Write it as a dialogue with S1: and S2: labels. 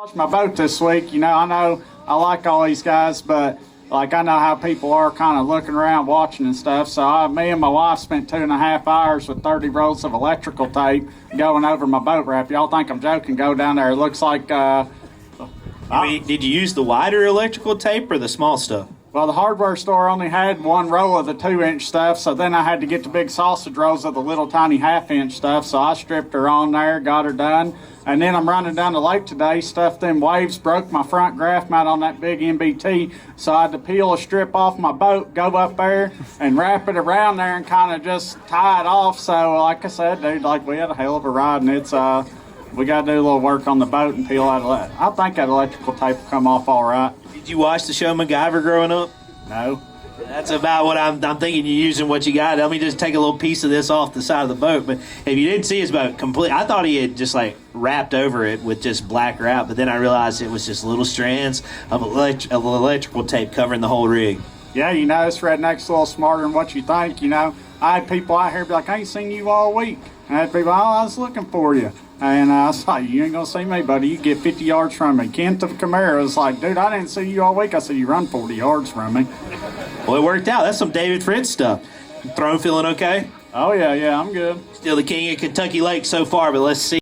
S1: Watched my boat this week. I know I like all these guys, but like I know how people are kind of looking around watching and stuff. So me and my wife spent 2.5 hours with 30 rolls of electrical tape going over my boat wrap. Y'all think I'm joking? Go down there. It looks like.
S2: Did you use the wider electrical tape or the small stuff?
S1: Well, the hardware store only had one roll of the 2-inch stuff, so then I had to get the big sausage rolls of the little tiny 1/2-inch stuff. So I stripped her on there, got her done. And then I'm running down the lake today, stuffed them waves, broke my front graph mount on that big MBT. So I had to peel a strip off my boat, go up there and wrap it around there and kind of just tie it off. So like I said, dude, like we had a hell of a ride, and it's we got to do a little work on the boat and peel out of I think that electrical tape will come off all right.
S2: Did you watch the show MacGyver growing up?
S1: No.
S2: That's about what I'm thinking. You're using what you got. Let me just take a little piece of this off the side of the boat. But if you didn't see his boat complete, I thought he had just like wrapped over it with just black wrap. But then I realized it was just little strands of electrical tape covering the whole rig.
S1: Yeah, this redneck's a little smarter than what you think. I had people out here be like, I ain't seen you all week. And I had people, I was looking for you. And I was like, you ain't going to see me, buddy. You get 50 yards from me. Kent of Camaro was like, dude, I didn't see you all week. I said, you run 40 yards from me.
S2: Well, it worked out. That's some David Fritz stuff. Throne feeling okay?
S1: Oh, yeah, I'm good.
S2: Still the king of Kentucky Lake so far, but let's see.